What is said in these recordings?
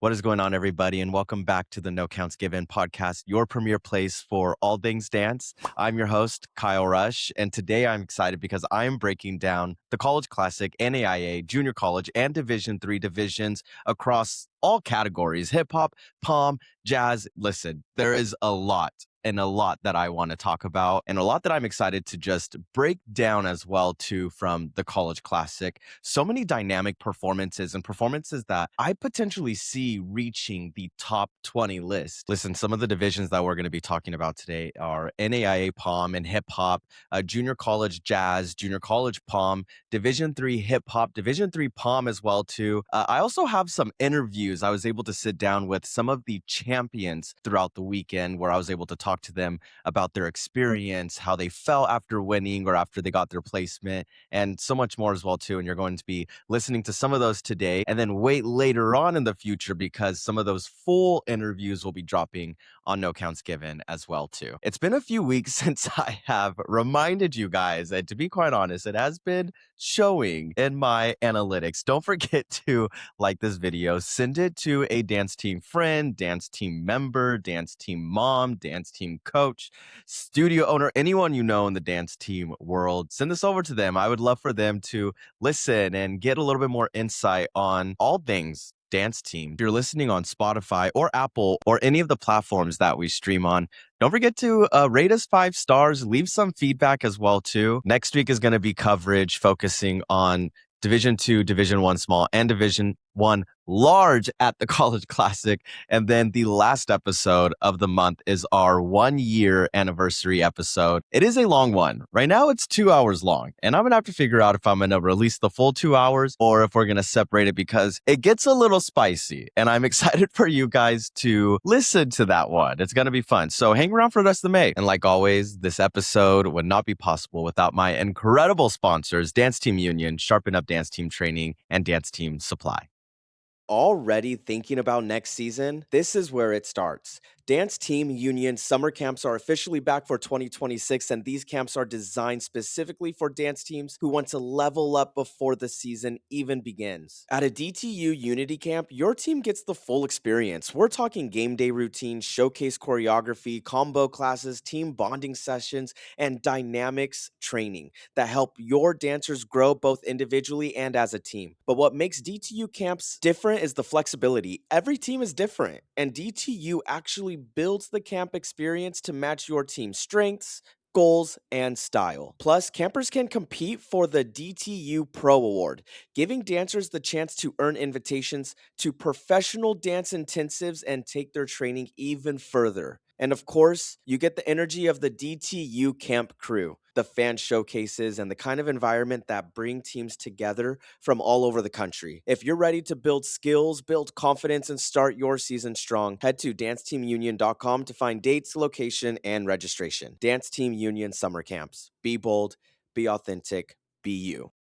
What is going on, everybody? And welcome back to the No Counts Given podcast, your premier place for all things dance. I'm your host, Kyle Rush, and today I'm excited because I'm breaking down the College Classic, NAIA, Junior College, and Division III divisions across all categories: hip hop, pom, jazz. Listen, there is a lot that I want to talk about, and a lot that I'm excited to just break down as well too from the College Classic. So many dynamic performances and performances that I potentially see reaching the top 20 list. Listen, some of the divisions that we're going to be talking about today are NAIA Pom and hip hop, Junior College Jazz, Junior College Pom, Division III hip hop, Division III Pom as well too. I also have some interviews. I was able to sit down with some of the champions throughout the weekend where I was able to talk to them about their experience, how they felt after winning or after they got their placement, and so much more as well too. And you're going to be listening to some of those today, and then wait later on in the future because some of those full interviews will be dropping on No Counts Given as well too. It's been a few weeks since I have reminded you guys, and to be quite honest, it has been showing in my analytics. Don't forget to like this video, send it to a dance team friend, dance team member, dance team mom, dance team coach, studio owner, anyone you know in the dance team world. Send this over to them. I would love for them to listen and get a little bit more insight on all things dance team. If you're listening on Spotify or Apple or any of the platforms that we stream on, don't forget to rate us 5 stars, leave some feedback as well too. Next week is going to be coverage focusing on Division II, Division I small, and Division I large at the College Classic. And then the last episode of the month is our 1-year anniversary episode. It is a long one. Right now it's 2 hours long, and I'm going to have to figure out if I'm going to release the full 2 hours or if we're going to separate it because it gets a little spicy, and I'm excited for you guys to listen to that one. It's going to be fun. So hang around for the rest of the May. And like always, this episode would not be possible without my incredible sponsors, Dance Team Union, Sharpen Up Dance Team Training, and Dance Team Supply. Already thinking about next season? This is where it starts. Dance Team Union summer camps are officially back for 2026, and these camps are designed specifically for dance teams who want to level up before the season even begins. At a DTU Unity camp, your team gets the full experience. We're talking game day routines, showcase choreography, combo classes, team bonding sessions, and dynamics training that help your dancers grow both individually and as a team. But what makes DTU camps different is the flexibility. Every team is different, and DTU actually builds the camp experience to match your team's strengths, goals, and style. Plus, campers can compete for the DTU Pro Award, giving dancers the chance to earn invitations to professional dance intensives and take their training even further. And of course, you get the energy of the DTU camp crew, the fan showcases, and the kind of environment that bring teams together from all over the country. If you're ready to build skills, build confidence, and start your season strong, head to danceteamunion.com to find dates, location, and registration. Dance Team Union Summer Camps. Be bold, be authentic, be you.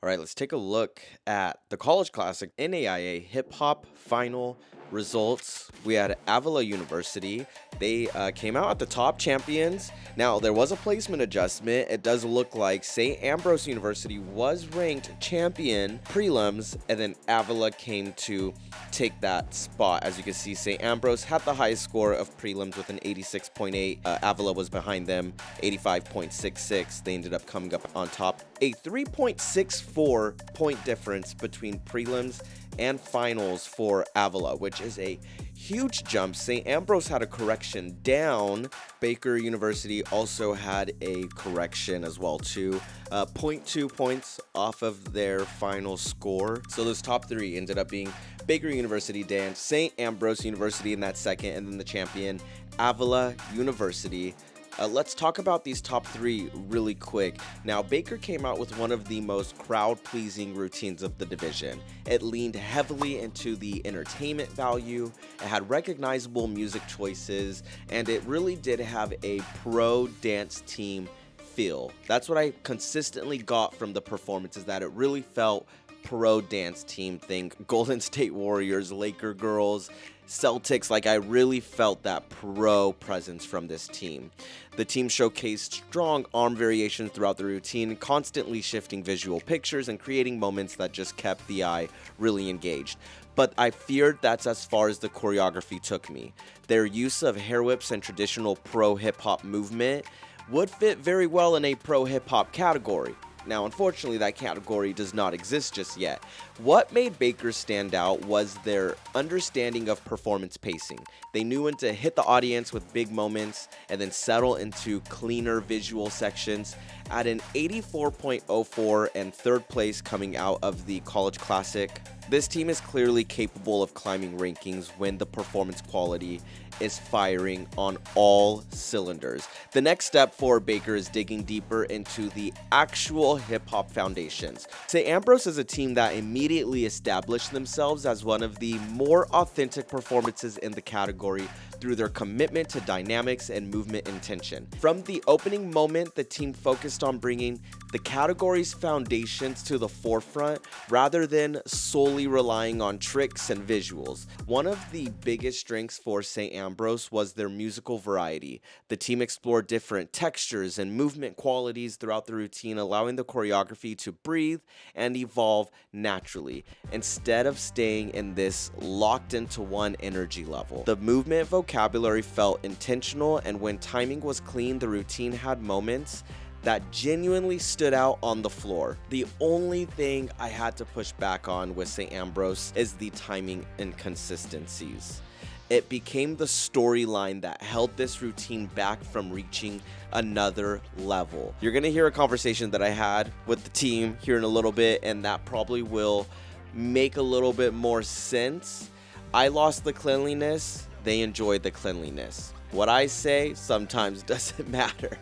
All right, let's take a look at the College Classic NAIA Hip Hop Final results. We had Avila University. They came out at the top champions. Now, there was a placement adjustment. It does look like St. Ambrose University was ranked champion prelims, and then Avila came to take that spot. As you can see, St. Ambrose had the highest score of prelims with an 86.8. Avila was behind them, 85.66. They ended up coming up on top. A 3.64 point difference between prelims and finals for Avila, which is a huge jump. St. Ambrose had a correction down. Baker University also had a correction as well too. 0.2 points off of their final score. So those top three ended up being Baker University dance, St. Ambrose University in that second, and then the champion, Avila University. Let's talk about these top three really quick. Now, Baker came out with one of the most crowd-pleasing routines of the division. It leaned heavily into the entertainment value, it had recognizable music choices, and it really did have a pro dance team feel. That's what I consistently got from the performance, is that it really felt pro dance team. Think Golden State Warriors, Laker girls, Celtics. Like, I really felt that pro presence from this team. The team showcased strong arm variations throughout the routine, constantly shifting visual pictures and creating moments that just kept the eye really engaged. But I feared that's as far as the choreography took me. Their use of hair whips and traditional pro hip-hop movement would fit very well in a pro hip-hop category. Now, unfortunately, that category does not exist just yet. What made Baker stand out was their understanding of performance pacing. They knew when to hit the audience with big moments and then settle into cleaner visual sections. At an 84.04 and third place coming out of the College Classic, this team is clearly capable of climbing rankings when the performance quality is firing on all cylinders. The next step for Baker is digging deeper into the actual hip-hop foundations. St. Ambrose is a team that immediately established themselves as one of the more authentic performances in the category through their commitment to dynamics and movement intention. From the opening moment, the team focused on bringing the category's foundations to the forefront rather than solely relying on tricks and visuals. One of the biggest strengths for St. Ambrose was their musical variety. The team explored different textures and movement qualities throughout the routine, allowing the choreography to breathe and evolve naturally, instead of staying in this locked into one energy level. The movement vocabulary felt intentional, and when timing was clean, the routine had moments that genuinely stood out on the floor. The only thing I had to push back on with St. Ambrose is the timing inconsistencies. It became the storyline that held this routine back from reaching another level. You're gonna hear a conversation that I had with the team here in a little bit, and that probably will make a little bit more sense. I lost the cleanliness, they enjoyed the cleanliness. What I say sometimes doesn't matter.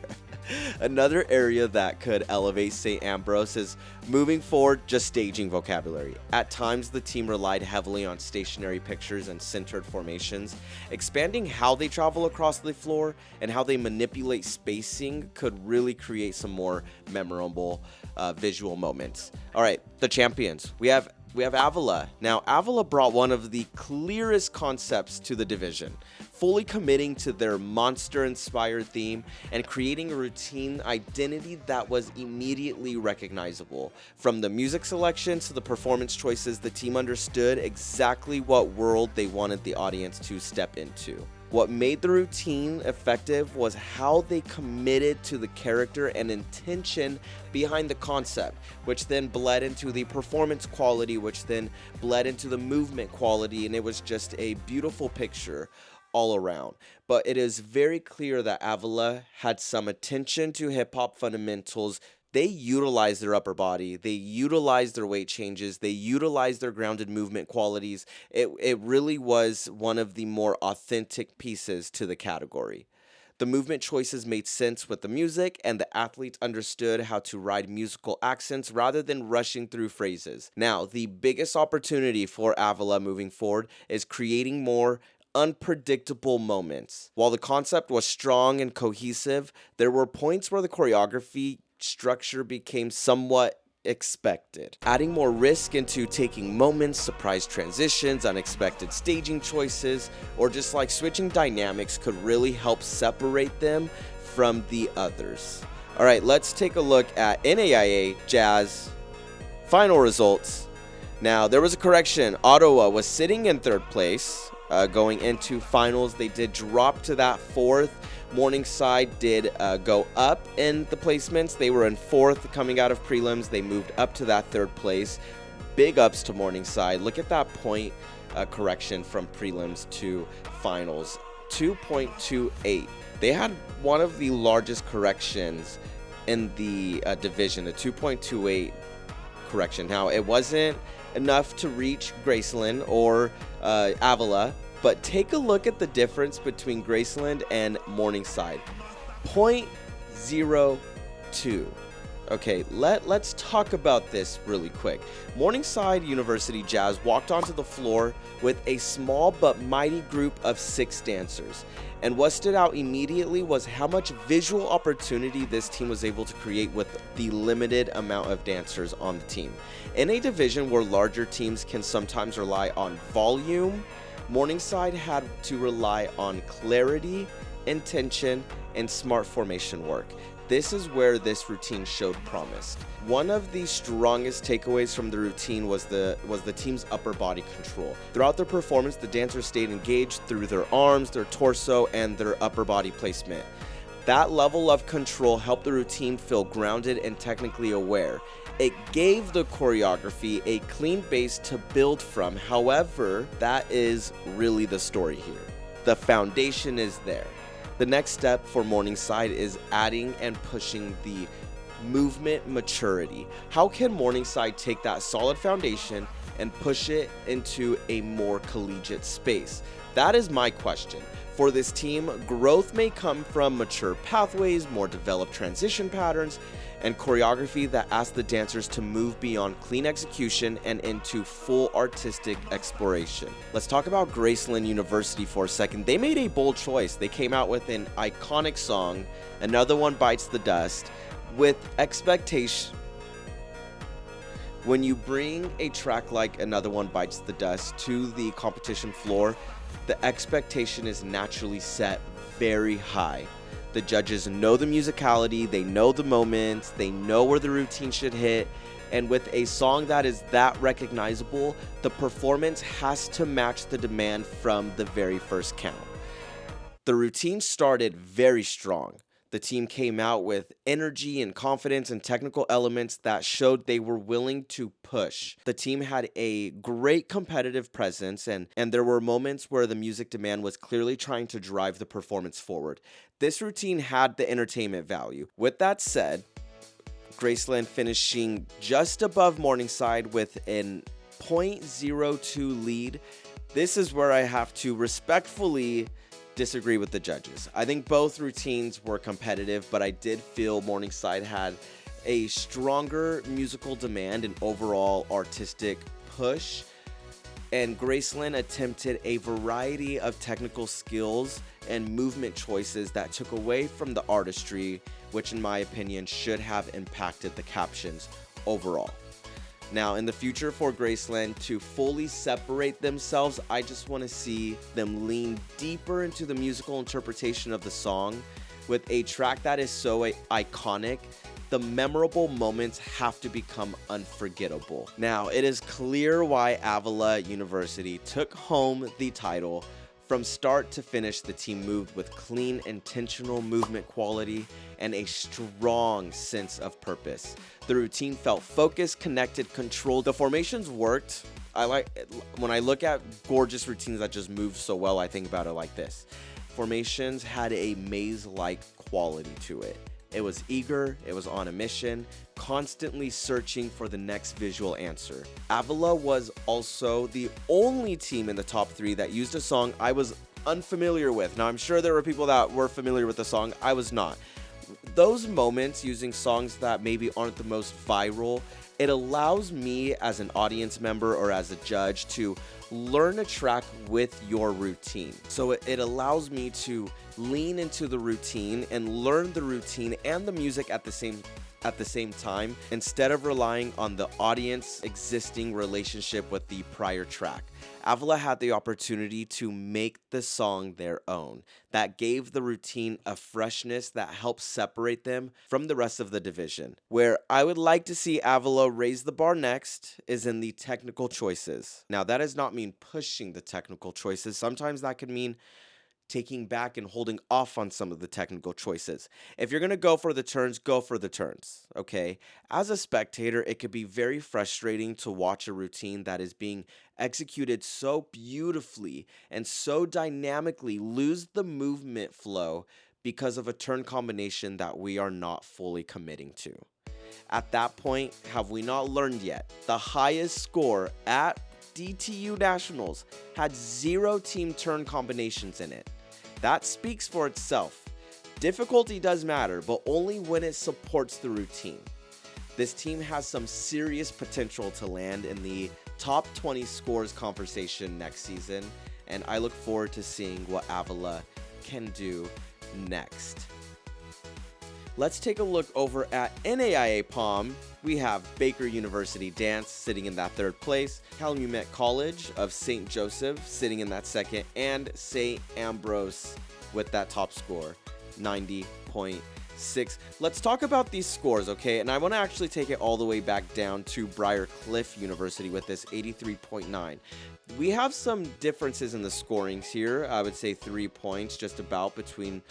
Another area that could elevate St. Ambrose is moving forward, just staging vocabulary. At times, the team relied heavily on stationary pictures and centered formations. Expanding how they travel across the floor and how they manipulate spacing could really create some more memorable visual moments. All right, the champions. We have Avila. Now, Avila brought one of the clearest concepts to the division, fully committing to their monster-inspired theme and creating a routine identity that was immediately recognizable. From the music selection to the performance choices, the team understood exactly what world they wanted the audience to step into. What made the routine effective was how they committed to the character and intention behind the concept, which then bled into the performance quality, which then bled into the movement quality, and it was just a beautiful picture all around. But it is very clear that Avila had some attention to hip-hop fundamentals. They utilized their upper body, they utilized their weight changes, they utilized their grounded movement qualities. It really was one of the more authentic pieces to the category. The movement choices made sense with the music, and the athletes understood how to ride musical accents rather than rushing through phrases. Now, the biggest opportunity for Avila moving forward is creating more unpredictable moments. While the concept was strong and cohesive, there were points where the choreography structure became somewhat expected. Adding more risk into taking moments, surprise transitions, unexpected staging choices, or just like switching dynamics could really help separate them from the others. All right, let's take a look at NAIA Jazz final results. Now, there was a correction. Ottawa was sitting in third place going into finals. They did drop to that fourth. Morningside did go up in the placements. They were in fourth coming out of prelims. They moved up to that third place. Big ups to Morningside. Look at that point correction from prelims to finals. 2.28. They had one of the largest corrections in the division, a 2.28 correction. Now, it wasn't enough to reach Graceland or Avila, but take a look at the difference between Graceland and Morningside. 0.02. Okay, let's talk about this really quick. Morningside University Jazz walked onto the floor with a small but mighty group of 6 dancers. And what stood out immediately was how much visual opportunity this team was able to create with the limited amount of dancers on the team. In a division where larger teams can sometimes rely on volume, Morningside had to rely on clarity, intention, and smart formation work. This is where this routine showed promise. One of the strongest takeaways from the routine was the team's upper body control. Throughout their performance, the dancers stayed engaged through their arms, their torso, and their upper body placement. That level of control helped the routine feel grounded and technically aware. It gave the choreography a clean base to build from. However, that is really the story here. The foundation is there. The next step for Morningside is adding and pushing the movement maturity. How can Morningside take that solid foundation and push it into a more collegiate space? That is my question. For this team, growth may come from mature pathways, more developed transition patterns, and choreography that asks the dancers to move beyond clean execution and into full artistic exploration. Let's talk about Graceland University for a second. They made a bold choice. They came out with an iconic song, Another One Bites the Dust, with expectation. When you bring a track like Another One Bites the Dust to the competition floor, the expectation is naturally set very high. The judges know the musicality, they know the moments, they know where the routine should hit, and with a song that is that recognizable, the performance has to match the demand from the very first count. The routine started very strong. The team came out with energy and confidence and technical elements that showed they were willing to push. The team had a great competitive presence, and there were moments where the music demand was clearly trying to drive the performance forward. This routine had the entertainment value. With that said, Graceland finishing just above Morningside with an .02 lead. This is where I have to respectfully disagree with the judges. I think both routines were competitive, but I did feel Morningside had a stronger musical demand and overall artistic push, and Graceland attempted a variety of technical skills and movement choices that took away from the artistry, which in my opinion should have impacted the captions overall. Now, in the future for Graceland to fully separate themselves, I just want to see them lean deeper into the musical interpretation of the song. With a track that is so iconic, the memorable moments have to become unforgettable. Now, it is clear why Avila University took home the title. From start to finish, the team moved with clean, intentional movement quality and a strong sense of purpose. The routine felt focused, connected, controlled. The formations worked. When I look at gorgeous routines that just move so well, I think about it like this. Formations had a maze-like quality to it. It was eager, it was on a mission, constantly searching for the next visual answer. Avila was also the only team in the top 3 that used a song I was unfamiliar with. Now, I'm sure there were people that were familiar with the song. I was not. Those moments using songs that maybe aren't the most viral, it allows me as an audience member or as a judge to learn a track with your routine. So it allows me to lean into the routine and learn the routine and the music at the same time, instead of relying on the audience existing relationship with the prior track. Avila had the opportunity to make the song their own. That gave the routine a freshness that helped separate them from the rest of the division. Where I would like to see Avila raise the bar next is in the technical choices. Now, that does not mean pushing the technical choices. Sometimes that could mean taking back and holding off on some of the technical choices. If you're going to go for the turns, go for the turns, okay? As a spectator, it could be very frustrating to watch a routine that is being executed so beautifully and so dynamically lose the movement flow because of a turn combination that we are not fully committing to. At that point, have we not learned yet? The highest score at DTU Nationals had 0 team turn combinations in it. That speaks for itself. Difficulty does matter, but only when it supports the routine. This team has some serious potential to land in the top 20 scores conversation next season, and I look forward to seeing what Avila can do next. Let's take a look over at NAIA Palm. We have Baker University Dance sitting in that third place, Calumet College of St. Joseph sitting in that second, and St. Ambrose with that top score, 90.6. Let's talk about these scores, okay? And I want to actually take it all the way back down to Briarcliff University with this 83.9. We have some differences in the scorings here. I would say 3 points just about between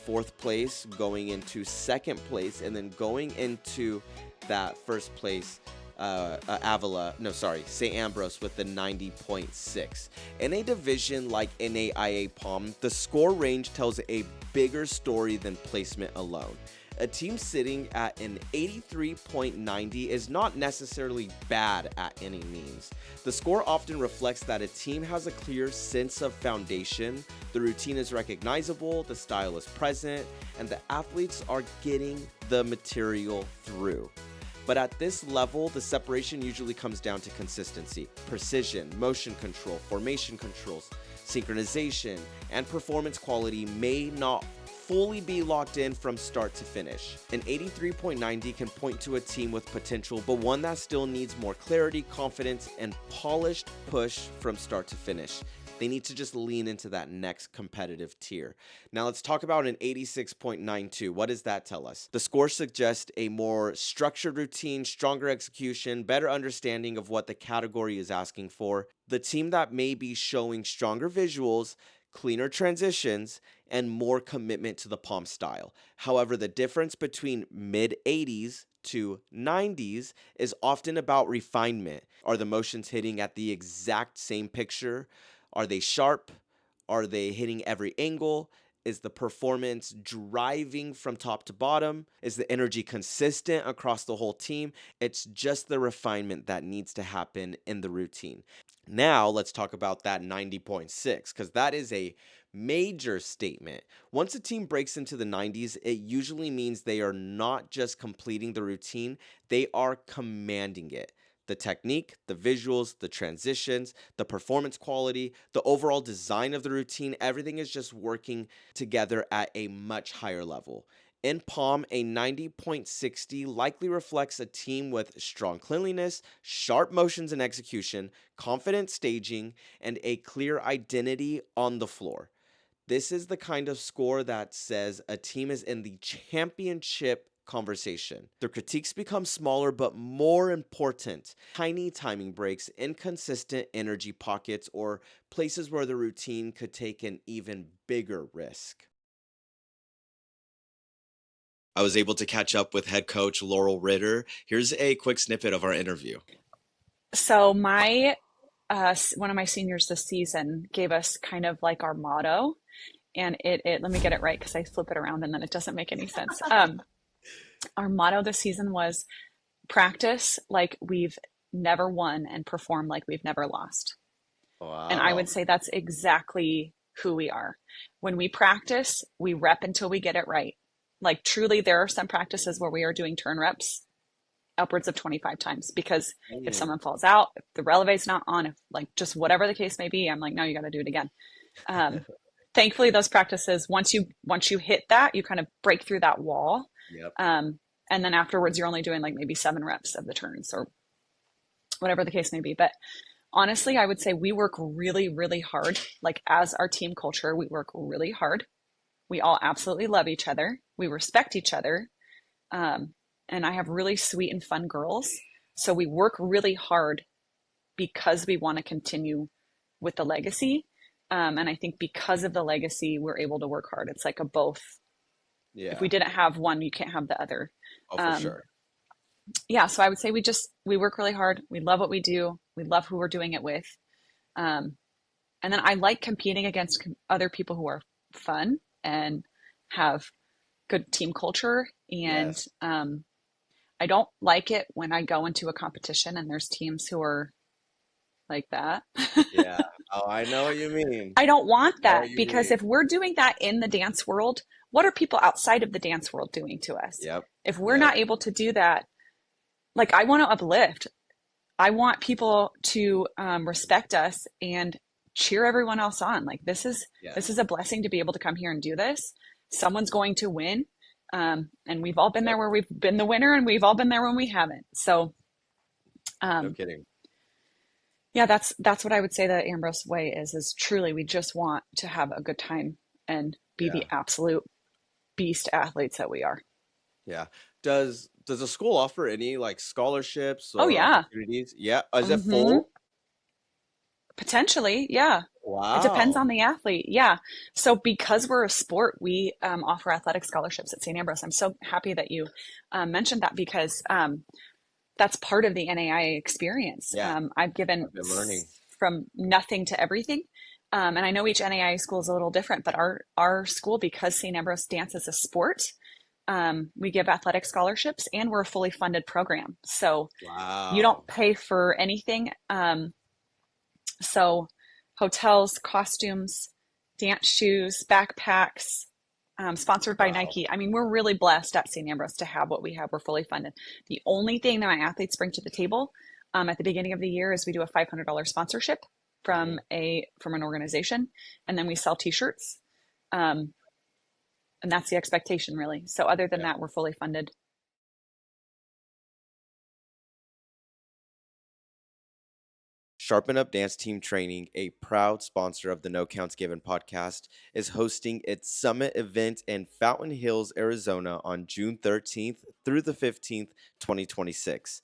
fourth place going into second place, and then going into that first place St. Ambrose with the 90.6. In a division like NAIA Palm, the score range tells a bigger story than placement alone. A team sitting at an 83.90 is not necessarily bad at any means. The score often reflects that a team has a clear sense of foundation, the routine is recognizable, the style is present, and the athletes are getting the material through. But at this level, the separation usually comes down to consistency, precision, motion control, formation controls, synchronization, and performance quality may not fully be locked in from start to finish. An 83.90 can point to a team with potential, but one that still needs more clarity, confidence, and polished push from start to finish. They need to just lean into that next competitive tier. Now let's talk about an 86.92. What does that tell us? The score suggests a more structured routine, stronger execution, better understanding of what the category is asking for. The team that may be showing stronger visuals, cleaner transitions, and more commitment to the palm style. However, the difference between mid-80s to 90s is often about refinement. Are the motions hitting at the exact same picture? Are they sharp? Are they hitting every angle? Is the performance driving from top to bottom? Is the energy consistent across the whole team? It's just the refinement that needs to happen in the routine. Now let's talk about that 90.6, because that is a major statement. Once a team breaks into the 90s, it usually means they are not just completing the routine, they are commanding it. The technique, the visuals, the transitions, the performance quality, the overall design of the routine, everything is just working together at a much higher level. In Palm, a 90.60 likely reflects a team with strong cleanliness, sharp motions and execution, confident staging, and a clear identity on the floor. This is the kind of score that says a team is in the championship conversation. The critiques become smaller but more important. Tiny timing breaks, inconsistent energy pockets, or places where the routine could take an even bigger risk. I was able to catch up with head coach Laurel Ritter. Here's a quick snippet of our interview. So my one of my seniors this season gave us kind of like our motto, and it let me get it right because I flip it around and then it doesn't make any sense. Our motto this season was practice like we've never won and perform like we've never lost. Wow. And I would say that's exactly who we are. When we practice, we rep until we get it right. Like truly, there are some practices where we are doing turn reps upwards of 25 times because if someone falls out, if the releve's not on, if like just whatever the case may be, I'm like, no, you got to do it again. Thankfully, those practices, once you hit that, you kind of break through that wall. Yep. And then afterwards, you're only doing like maybe 7 reps of the turns or whatever the case may be. But honestly, I would say we work really, really hard. Like as our team culture, we work really hard. We all absolutely love each other. We respect each other. And I have really sweet and fun girls. So we work really hard because we want to continue with the legacy. And I think because of the legacy, we're able to work hard. It's like a both. Yeah. If we didn't have one, you can't have the other. Oh, for sure. Yeah. So I would say we work really hard. We love what we do. We love who we're doing it with. And then I like competing against other people who are fun and have good team culture. And Yes. I don't like it when I go into a competition and there's teams who are like that. Yeah. Oh, I know what you mean. I don't want that you because mean. if we're doing that in the dance world, what are people outside of the dance world doing to us? Yep. If we're Yep. not able to do that, like I want to uplift. I want people to respect us and cheer everyone else on. Like this is Yes. a blessing to be able to come here and do this. Someone's going to win, and we've all been there Yep. where we've been the winner, and we've all been there when we haven't. So No um, kidding. yeah, that's what I would say the Ambrose way is truly we just want to have a good time and be Yeah. the absolute beast athletes that we are. Yeah. Does the school offer any like scholarships Oh or yeah. opportunities? Yeah. Is it Hmm. full? Potentially, yeah. It depends Wow. on the athlete. Yeah. So because we're a sport, we offer athletic scholarships at St. Ambrose. I'm so happy that you mentioned that because that's part of the NAIA experience. Yeah. I've given I've been learning. from nothing to everything. And I know each NAIA school is a little different, but our school, because St. Ambrose dance is a sport, we give athletic scholarships and we're a fully funded program. So you don't Wow. pay for anything. So hotels, costumes, dance shoes, backpacks, sponsored by Wow. Nike. I mean, we're really blessed at St. Ambrose to have what we have. We're fully funded. The only thing that my athletes bring to the table at the beginning of the year is we do a $500 sponsorship Mhm. from an organization, and then we sell T-shirts, um, and that's the expectation, really. So other than Yeah. that, we're fully funded. Sharpen Up Dance Team Training, a proud sponsor of the No Counts Given podcast, is hosting its summit event in Fountain Hills, Arizona on June 13th through the 15th, 2026.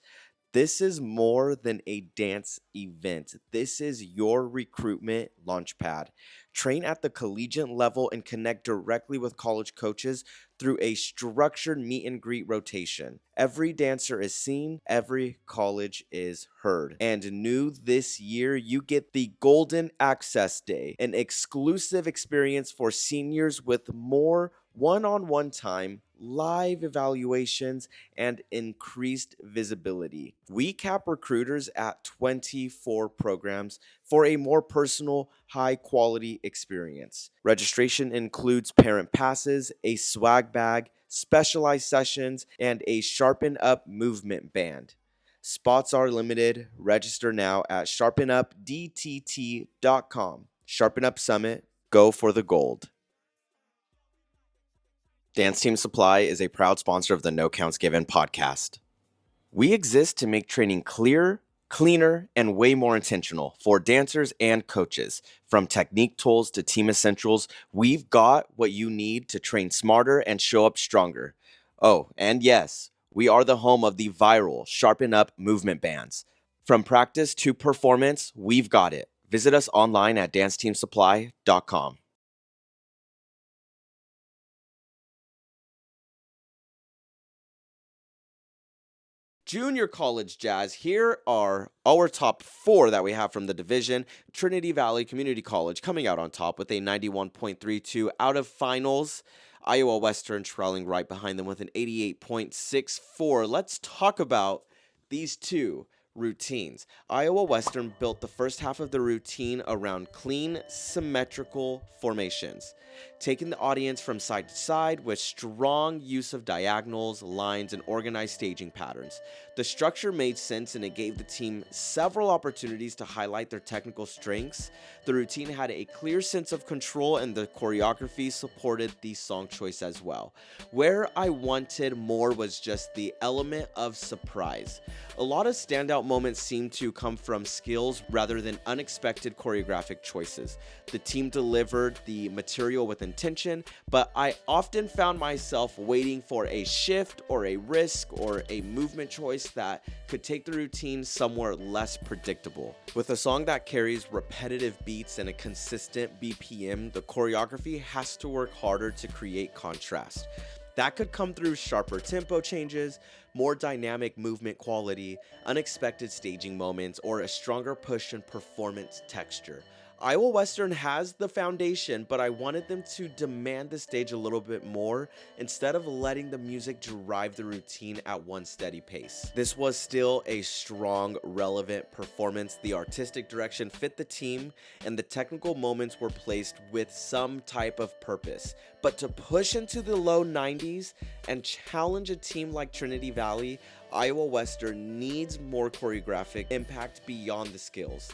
This is more than a dance event. This is your recruitment launchpad. Train at the collegiate level and connect directly with college coaches through a structured meet and greet rotation. Every dancer is seen, every college is heard. And new this year, you get the Golden Access Day, an exclusive experience for seniors with more one-on-one time, live evaluations, and increased visibility. We cap recruiters at 24 programs for a more personal, high quality experience. Registration includes parent passes, a swag bag, specialized sessions, and a Sharpen Up movement band. Spots are limited. Register now at sharpenupdtt.com. Sharpen Up Summit, go for the gold. Dance Team Supply is a proud sponsor of the No Counts Given podcast. We exist to make training clearer, cleaner, and way more intentional for dancers and coaches. From technique tools to team essentials, we've got what you need to train smarter and show up stronger. Oh, and yes, we are the home of the viral Sharpen Up movement bands. From practice to performance, we've got it. Visit us online at danceteamsupply.com. Junior college jazz. Here are our top four that we have from the division. Trinity Valley Community College coming out on top with a 91.32 out of finals. Iowa Western trailing right behind them with an 88.64. Let's talk about these two routines. Iowa Western built the first half of the routine around clean, symmetrical formations, taking the audience from side to side with strong use of diagonals, lines, and organized staging patterns. The structure made sense and it gave the team several opportunities to highlight their technical strengths. The routine had a clear sense of control and the choreography supported the song choice as well. Where I wanted more was just the element of surprise. A lot of standout moments seem to come from skills rather than unexpected choreographic choices. The team delivered the material with intention, but I often found myself waiting for a shift or a risk or a movement choice that could take the routine somewhere less predictable. With a song that carries repetitive beats and a consistent BPM, the choreography has to work harder to create contrast. That could come through sharper tempo changes, more dynamic movement quality, unexpected staging moments, or a stronger push and performance texture. Iowa Western has the foundation, but I wanted them to demand the stage a little bit more instead of letting the music drive the routine at one steady pace. This was still a strong, relevant performance. The artistic direction fit the team, and the technical moments were placed with some type of purpose. But to push into the low 90s and challenge a team like Trinity Valley, Iowa Western needs more choreographic impact beyond the skills.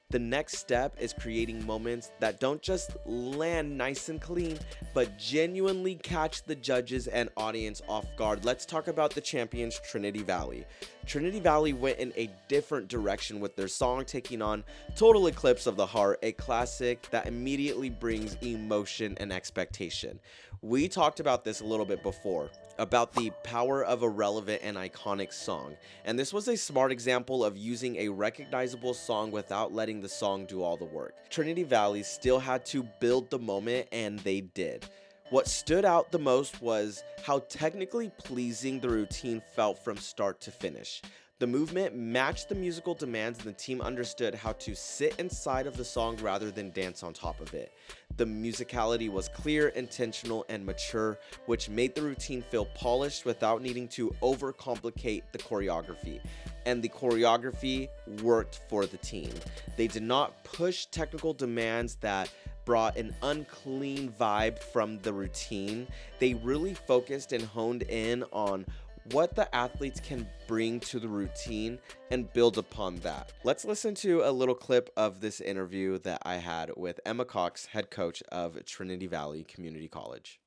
The next step is creating moments that don't just land nice and clean, but genuinely catch the judges and audience off guard. Let's talk about the champions, Trinity Valley. Trinity Valley went in a different direction with their song taking on Total Eclipse of the Heart, a classic that immediately brings emotion and expectation. We talked about this a little bit before, about the power of a relevant and iconic song. And this was a smart example of using a recognizable song without letting the song do all the work. Trinity Valley still had to build the moment, and they did. What stood out the most was how technically pleasing the routine felt from start to finish. The movement matched the musical demands, and the team understood how to sit inside of the song rather than dance on top of it. The musicality was clear, intentional, and mature, which made the routine feel polished without needing to overcomplicate the choreography. And the choreography worked for the team. They did not push technical demands that brought an unclean vibe from the routine. They really focused and honed in on what the athletes can bring to the routine and build upon that. Let's listen to a little clip of this interview that I had with Emma Cox, head coach of Trinity Valley Community College.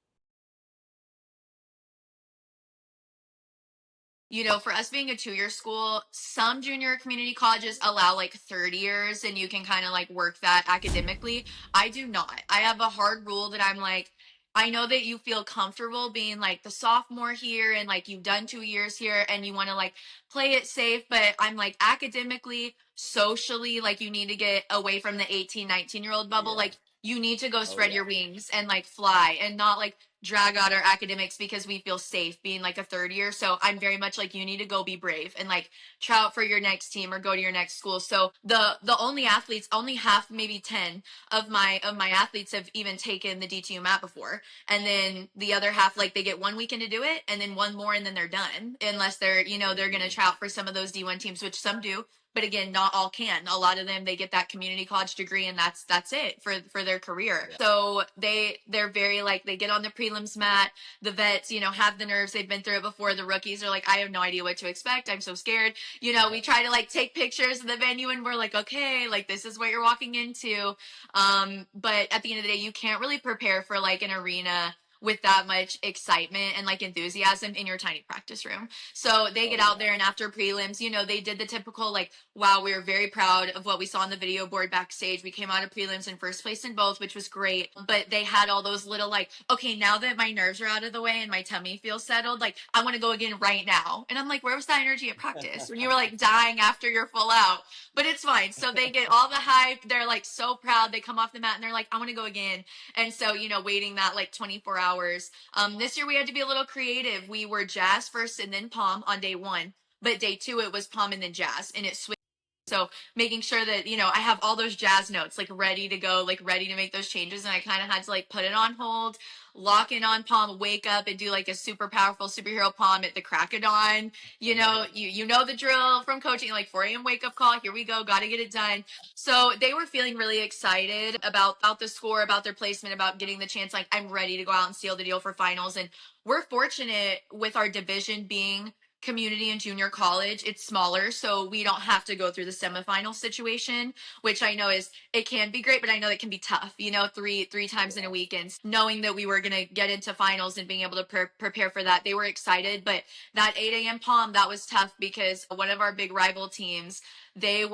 For us being a 2-year school, some junior community colleges allow like 3rd years and you can kind of like work that academically. I do not. I have a hard rule that I'm like, I know that you feel comfortable being like the sophomore here and like you've done 2 years here and you want to like play it safe, but I'm like academically, socially, like you need to get away from the 18, 19-year-old bubble. Yeah. Like you need to go Oh, spread yeah. your wings and like fly and not like drag out our academics because we feel safe being like a 3rd year. So I'm very much like, you need to go be brave and like try out for your next team or go to your next school. So the only athletes, only half, maybe 10 of my athletes have even taken the DTU mat before. And then the other half, like they get 1 weekend to do it and then one more and then they're done. Unless they're, they're going to try out for some of those D1 teams, which some do. But again, not all can. A lot of them, they get that community college degree and that's it for their career. Yeah. So they're very like, they get on the prelims mat. The vets, have the nerves. They've been through it before. The rookies are like, I have no idea what to expect. I'm so scared. We try to like take pictures of the venue and we're like, okay, like this is what you're walking into. But at the end of the day, you can't really prepare for like an arena with that much excitement and like enthusiasm in your tiny practice room. So they get out there and after prelims, they did the typical like, wow, we were very proud of what we saw on the video board backstage. We came out of prelims in first place in both, which was great. But they had all those little like, okay, now that my nerves are out of the way and my tummy feels settled, like I want to go again right now. And I'm like, where was that energy at practice when you were like dying after you're full out? But it's fine. So they get all the hype. They're like so proud. They come off the mat and they're like, I want to go again. And so, waiting that like 24 hours. This year we had to be a little creative. We were jazz first and then pom on day 1. But day 2, it was pom and then jazz. And it switched. So making sure that, I have all those jazz notes like ready to go, like ready to make those changes. And I kind of had to like put it on hold, lock in on pom, wake up and do like a super powerful superhero pom at the crack of dawn. You know the drill from coaching, like 4 a.m. wake up call. Here we go. Got to get it done. So they were feeling really excited about the score, about their placement, about getting the chance. Like I'm ready to go out and seal the deal for finals. And we're fortunate with our division being community and junior college. It's smaller, so we don't have to go through the semifinal situation, which I know it can be great, but I know it can be tough, three times in a weekend. Knowing that we were going to get into finals and being able to prepare for that, they were excited. But that 8 a.m. pom, that was tough because one of our big rival teams, their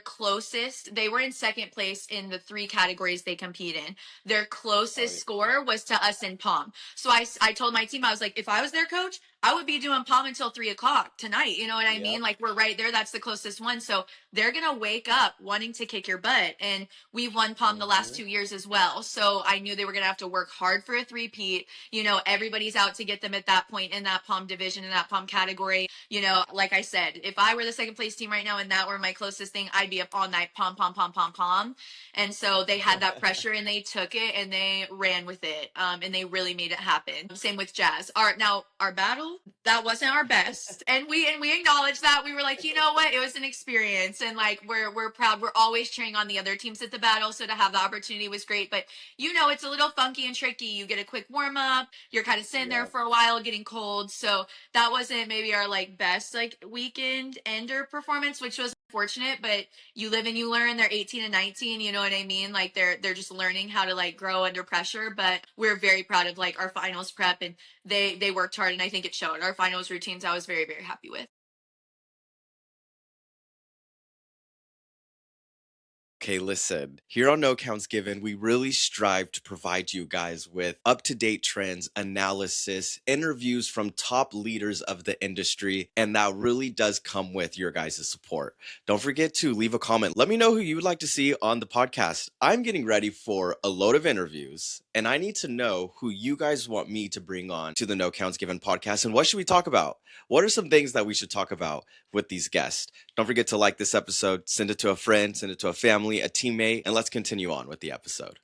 closest, they were in second place in the 3 categories they compete in. Their closest score was to us in pom. So I told my team, I was like, if I was their coach, I would be doing pom until 3 o'clock tonight. You know what I mean? Like we're right there. That's the closest one. So they're going to wake up wanting to kick your butt. And we've won pom the last 2 years as well. So I knew they were going to have to work hard for a 3-peat. Everybody's out to get them at that point in that pom division, in that pom category. Like I said, if I were the second place team right now and that were my closest thing, I'd be up all night, pom, pom, pom, pom, pom. And so they had that pressure and they took it and they ran with it. And they really made it happen. Same with jazz. Our battle battle. That wasn't our best. And we acknowledged that. We were like, you know what? It was an experience, and like we're proud. We're always cheering on the other teams at the battle. So to have the opportunity was great. But it's a little funky and tricky. You get a quick warm up, you're kind of sitting there for a while getting cold. So that wasn't maybe our like best like weekend ender performance, which was unfortunate, but you live and you learn. They're 18 and 19, you know what I mean? Like they're just learning how to like grow under pressure. But we're very proud of like our finals prep, and they worked hard, and I think it showed. Our finals routines I was very, very happy with. Okay, listen, here on No Counts Given, we really strive to provide you guys with up-to-date trends, analysis, interviews from top leaders of the industry, and that really does come with your guys' support. Don't forget to leave a comment. Let me know who you would like to see on the podcast. I'm getting ready for a load of interviews, and I need to know who you guys want me to bring on to the No Counts Given podcast, and what should we talk about? What are some things that we should talk about with these guests? Don't forget to like this episode, send it to a friend, send it to a family, a teammate, and let's continue on with the episode.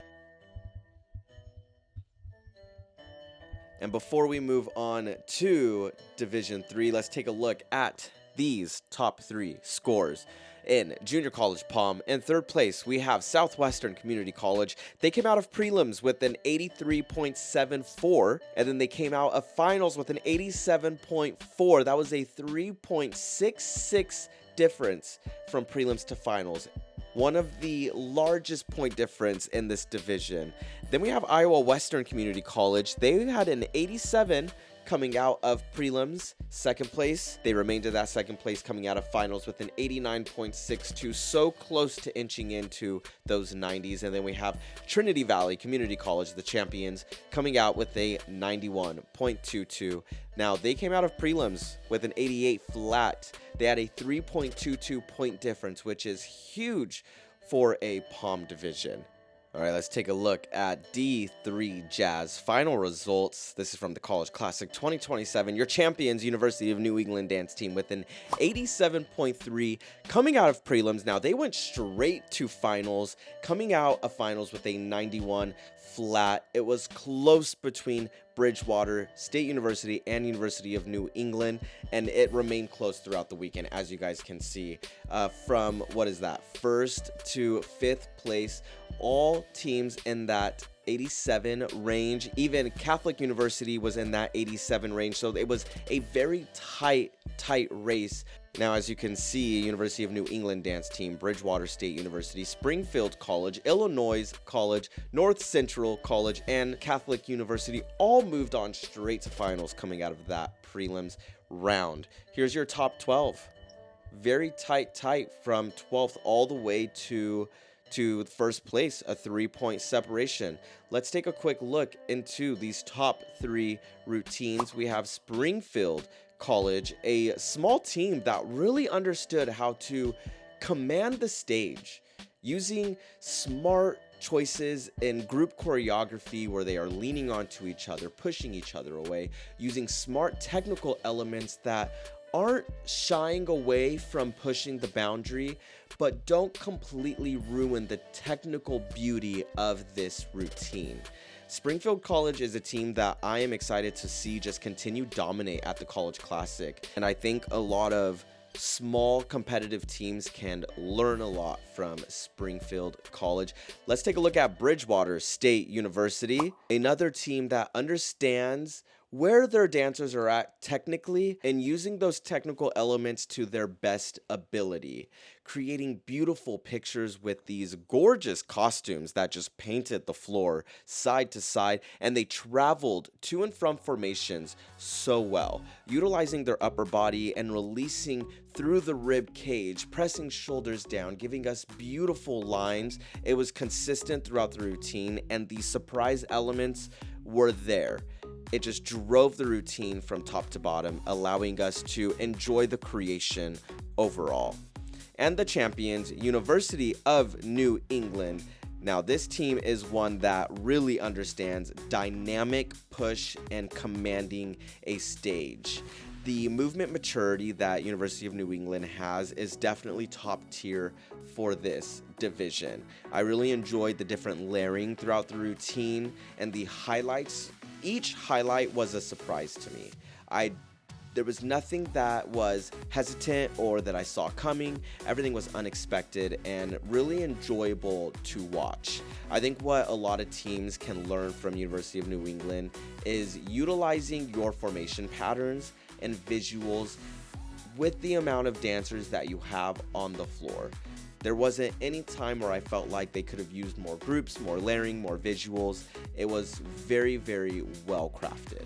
And before we move on to Division 3, let's take a look at these top 3 scores. In junior college POM, in third place, we have Southwestern Community College. They came out of prelims with an 83.74, and then they came out of finals with an 87.4. That was a 3.66 difference from prelims to finals. One of the largest point difference in this division. Then we have Iowa Western Community College. They had an 87 coming out of prelims, second place. They remained in that second place coming out of finals with an 89.62, so close to inching into those 90s. And then we have Trinity Valley Community College, the champions, coming out with a 91.22. Now, they came out of prelims with an 88 flat. They had a 3.22 point difference, which is huge for a POM division. All right, let's take a look at D3 Jazz final results. This is from the College Classic 2027. Your champions, University of New England dance team, with an 87.3 coming out of prelims. Now, they went straight to finals, coming out of finals with a 91 flat. It was close between Bridgewater State University and University of New England, and it remained close throughout the weekend, as you guys can see. From, first to fifth place, all teams in that 87 range. Even Catholic University was in that 87 range, so it was a very tight race. Now, as you can see, University of New England dance team, Bridgewater State University, Springfield College, Illinois College, North Central College, and Catholic University all moved on straight to finals coming out of that prelims round. Here's your top 12. Very tight from 12th all the way to first place, a 3-point separation. Let's take a quick look into these top 3 routines. We have Springfield College, a small team that really understood how to command the stage using smart choices in group choreography where they are leaning onto each other, pushing each other away, using smart technical elements that aren't shying away from pushing the boundary, but don't completely ruin the technical beauty of this routine. Springfield College is a team that I am excited to see just continue dominate at the College Classic, and I think a lot of small competitive teams can learn a lot from Springfield College. Let's take a look at Bridgewater State University, another team that understands where their dancers are at technically and using those technical elements to their best ability, creating beautiful pictures with these gorgeous costumes that just painted the floor side to side, and they traveled to and from formations so well, utilizing their upper body and releasing through the rib cage, pressing shoulders down, giving us beautiful lines. It was consistent throughout the routine, and the surprise elements were there. It just drove the routine from top to bottom, allowing us to enjoy the creation overall. And the champions, University of New England. Now, this team is one that really understands dynamic push and commanding a stage. The movement maturity that University of New England has is definitely top tier for this division. I really enjoyed the different layering throughout the routine and the highlights. Each highlight was a surprise to me. I There was nothing that was hesitant or that I saw coming. Everything was unexpected and really enjoyable to watch. I think what a lot of teams can learn from University of New England is utilizing your formation patterns and visuals with the amount of dancers that you have on the floor. There wasn't any time where I felt like they could have used more groups, more layering, more visuals. It was very, very well crafted.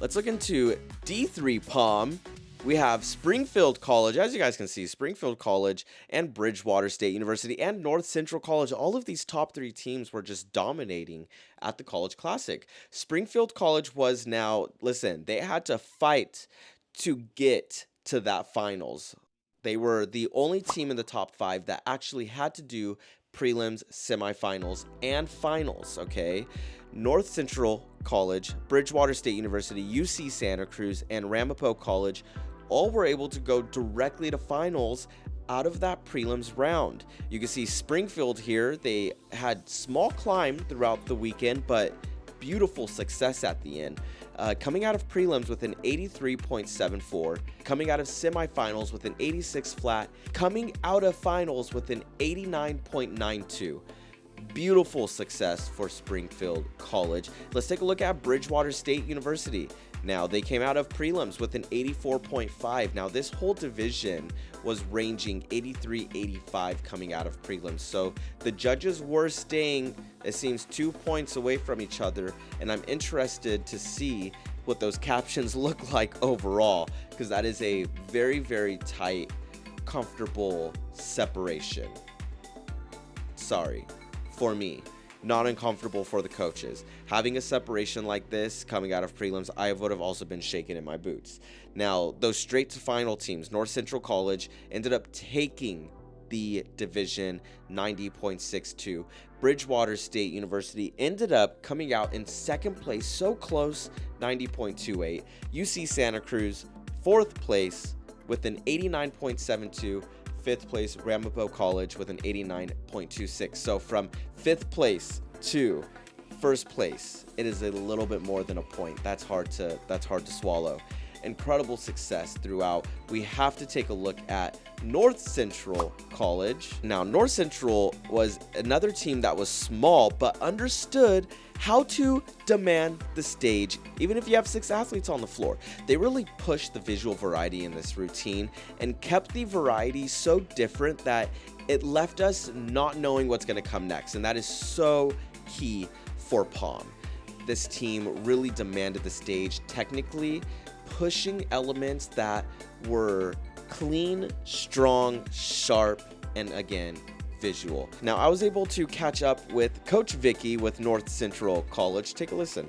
Let's look into D3 POM. We have Springfield College, as you guys can see, Springfield College and Bridgewater State University and North Central College. All of these top 3 teams were just dominating at the College Classic. Springfield College was now, listen, they had to fight to get to that finals. They were the only team in the top 5 that actually had to do prelims, semifinals, and finals, okay? North Central College, Bridgewater State University, UC Santa Cruz, and Ramapo College all were able to go directly to finals out of that prelims round. You can see Springfield here, they had small climb throughout the weekend, but beautiful success at the end. Coming out of prelims with an 83.74, coming out of semifinals with an 86 flat, coming out of finals with an 89.92. Beautiful success for Springfield College. Let's take a look at Bridgewater State University. Now, they came out of prelims with an 84.5. Now, this whole division was ranging 83-85 coming out of prelims. So the judges were staying, it seems, 2 points away from each other. And I'm interested to see what those captions look like overall, because that is a very, very tight, comfortable separation. Sorry, for me. Not uncomfortable for the coaches. Having a separation like this coming out of prelims, I would have also been shaken in my boots. Now, those straight to final teams, North Central College ended up taking the division 90.62. Bridgewater State University ended up coming out in second place, so close, 90.28. UC Santa Cruz, fourth place with an 89.72. Fifth place, Ramapo College with an 89.26. So from fifth place to first place, it is a little bit more than a point. That's hard to swallow. Incredible success throughout. We have to take a look at North Central College. Now, North Central was another team that was small but understood how to demand the stage, even if you have 6 athletes on the floor. They really pushed the visual variety in this routine and kept the variety so different that it left us not knowing what's going to come next, and that is so key for POM. This team really demanded the stage technically, pushing elements that were clean, strong, sharp, and again, visual. Now, I was able to catch up with Coach Vicky with North Central College. Take a listen.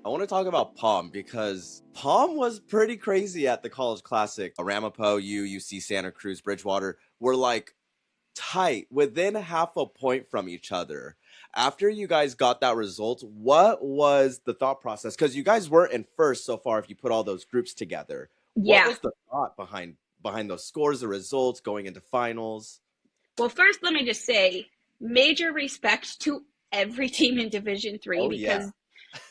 I want to talk about POM because POM was pretty crazy at the College Classic. Ramapo, UC Santa Cruz, Bridgewater were like tight, within half a point from each other. After you guys got that result, what was the thought process? Because you guys weren't in first so far if you put all those groups together. Yeah. What was the thought behind those scores, the results, going into finals? Well, first, let me just say major respect to every team in Division III because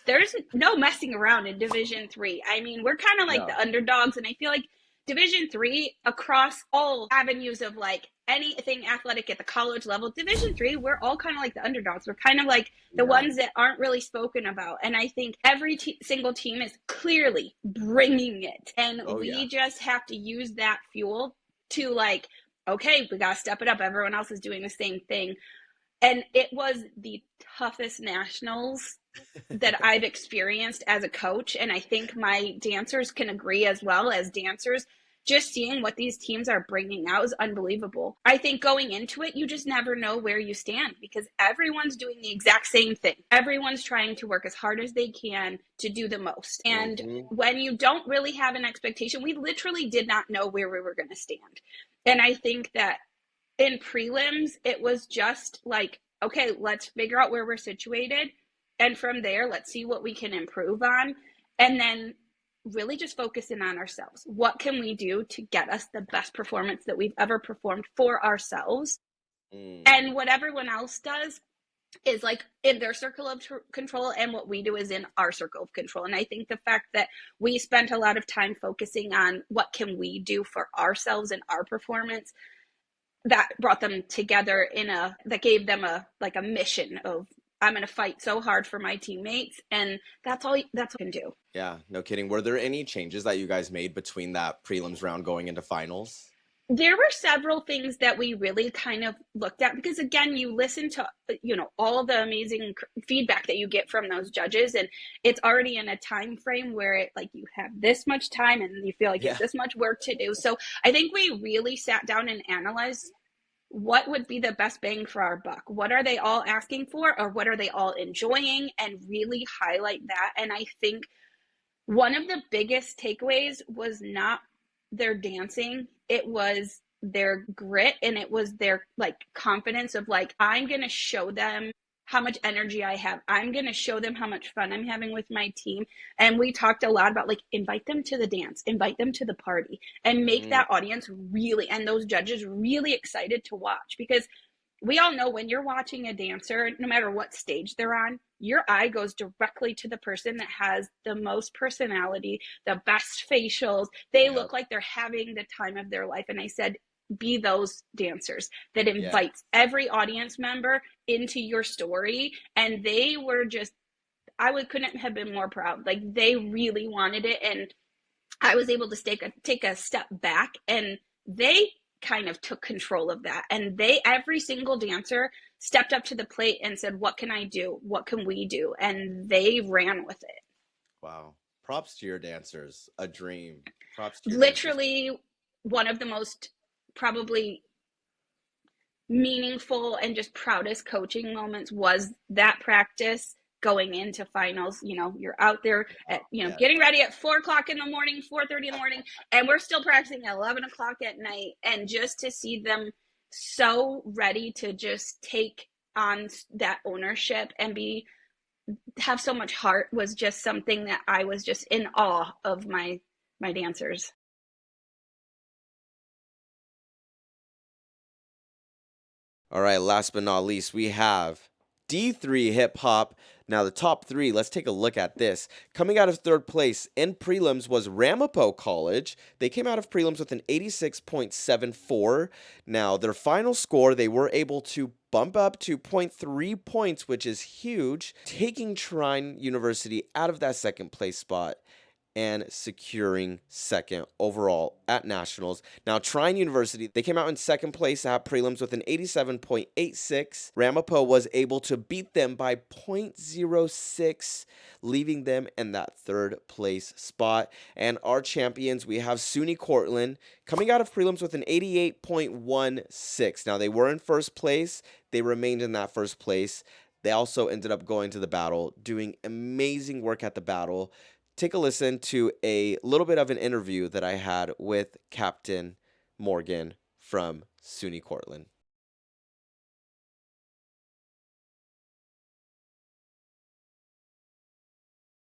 there's no messing around in Division III. I mean, we're kind of like the underdogs, and I feel like Division III across all avenues of like anything athletic at the college level, Division III, we're all kind of like the underdogs. We're kind of like the ones that aren't really spoken about. And I think every single team is clearly bringing it. And we just have to use that fuel to like, okay, we got to step it up. Everyone else is doing the same thing. And it was the toughest nationals that I've experienced as a coach. And I think my dancers can agree as well as dancers. Just seeing what these teams are bringing out is unbelievable. I think going into it, you just never know where you stand because everyone's doing the exact same thing. Everyone's trying to work as hard as they can to do the most. And when you don't really have an expectation, we literally did not know where we were going to stand. And I think that in prelims, it was just like, okay, let's figure out where we're situated. And from there, let's see what we can improve on. And then really just focusing on ourselves. What can we do to get us the best performance that we've ever performed for ourselves? And what everyone else does, is like in their circle of control, and what we do is in our circle of control. And I think the fact that we spent a lot of time focusing on what can we do for ourselves and our performance, that brought them together that gave them a mission of, I'm going to fight so hard for my teammates, and that's all I can do. Yeah, no kidding. Were there any changes that you guys made between that prelims round going into finals? There were several things that we really kind of looked at, because again, you listen to, all the amazing feedback that you get from those judges, and it's already in a time frame where it, like, you have this much time and you feel like you have this much work to do. So I think we really sat down and analyzed what would be the best bang for our buck. What are they all asking for, or what are they all enjoying, and really highlight that. And I think one of the biggest takeaways was not their dancing, it was their grit, and it was their confidence of I'm going to show them how much energy I have. I'm going to show them how much fun I'm having with my team. And we talked a lot about invite them to the dance, invite them to the party, and make that audience really, and those judges really excited to watch. Because we all know when you're watching a dancer, no matter what stage they're on, your eye goes directly to the person that has the most personality, the best facials. They look like they're having the time of their life. And I said, be those dancers that invites every audience member into your story. And they were just, couldn't have been more proud. They really wanted it. And I was able to take a step back, and they kind of took control of that. And every single dancer stepped up to the plate and said, what can I do? What can we do? And they ran with it. Wow. Props to your dancers. A dream. Props to your literally dancers. One of the most probably meaningful and just proudest coaching moments was that practice going into finals. You're out there at, getting ready at 4:00 in the morning, 4:30 in the morning, and we're still practicing at 11 o'clock at night. And just to see them so ready to just take on that ownership and have so much heart was just something that I was just in awe of my dancers. All right, last but not least, we have D3 hip hop. Now, the top three, let's take a look at this. Coming out of third place in prelims was Ramapo College. They came out of prelims with an 86.74. Now, their final score, they were able to bump up to 0.3 points, which is huge, taking Trinity University out of that second place spot and securing second overall at nationals. Now, Trinity University, they came out in second place at prelims with an 87.86. Ramapo was able to beat them by 0.06, leaving them in that third place spot. And our champions, we have SUNY Cortland, coming out of prelims with an 88.16. Now, they were in first place. They remained in that first place. They also ended up going to the battle, doing amazing work at the battle. Take a listen to a little bit of an interview that I had with Captain Morgan from SUNY Cortland.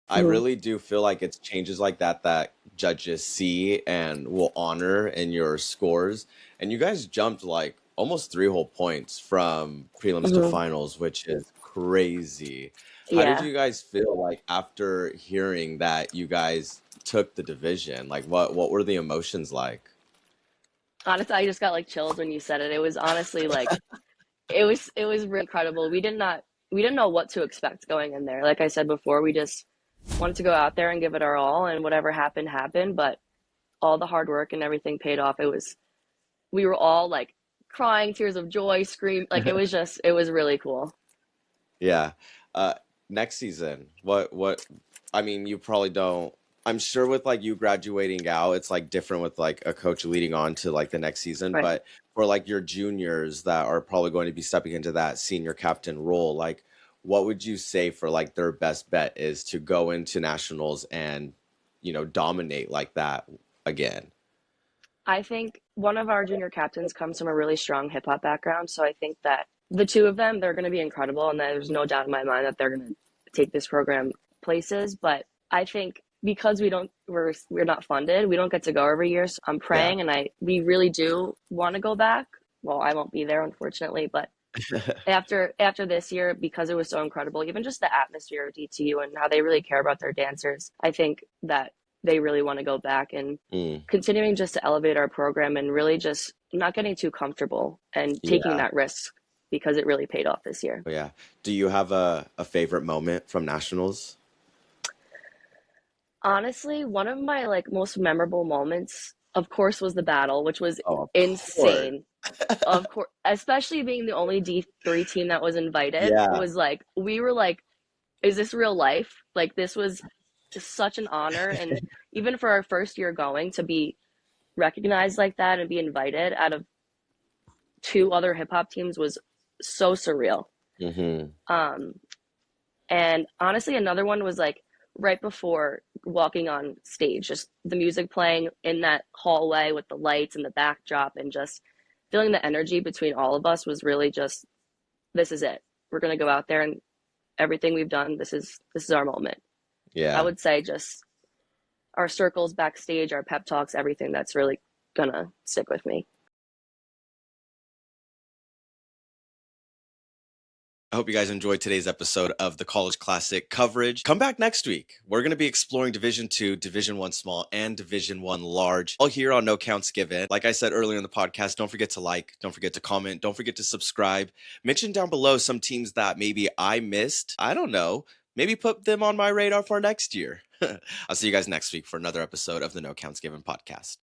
I really do feel like it's changes like that judges see and will honor in your scores. And you guys jumped almost 3 whole points from prelims to finals, which is crazy. How did you guys feel after hearing that you guys took the division? What were the emotions like? Honestly, I just got chills when you said it. It was honestly it was really incredible. We didn't know what to expect going in there. Like I said before, we just wanted to go out there and give it our all, and whatever happened happened, but all the hard work and everything paid off. We were all crying tears of joy, scream, it was really cool. Yeah. Next season, what I mean, you probably don't, I'm sure with you graduating out, it's different with a coach leading on to the next season, right. But for your juniors that are probably going to be stepping into that senior captain role, what would you say for their best bet is to go into nationals and dominate like that again? I think one of our junior captains comes from a really strong hip hop background, so I think that the two of them, they're going to be incredible, and there's no doubt in my mind that they're going to take this program places. But I think because we're not funded, we don't get to go every year. So I'm praying, and we really do want to go back. Well, I won't be there, unfortunately, but after this year, because it was so incredible, even just the atmosphere of DTU and how they really care about their dancers, I think that they really want to go back and continuing just to elevate our program and really just not getting too comfortable and taking that risk, because it really paid off this year. Yeah. Do you have a favorite moment from nationals? Honestly, one of my like most memorable moments, of course, was the battle, which was Oh, of insane. Of course, especially being the only D3 team that was invited, Yeah. was like, we were like, is this real life? Like, this was such an honor. And even for our first year going, to be recognized like that and be invited out of 2 other hip hop teams was so surreal. And honestly, another one was like right before walking on stage, just the music playing in that hallway with the lights and the backdrop, and just feeling the energy between all of us was really just, this is it. We're going to go out there, and everything we've done, this is our moment. Yeah. I would say just our circles backstage, our pep talks, everything that's really going to stick with me. I hope you guys enjoyed today's episode of the College Classic coverage. Come back next week. We're going to be exploring Division II, Division I Small, and Division I Large, all here on No Counts Given. Like I said earlier in the podcast, don't forget to like, don't forget to comment, don't forget to subscribe. Mention down below some teams that maybe I missed. I don't know. Maybe put them on my radar for next year. I'll see you guys next week for another episode of the No Counts Given podcast.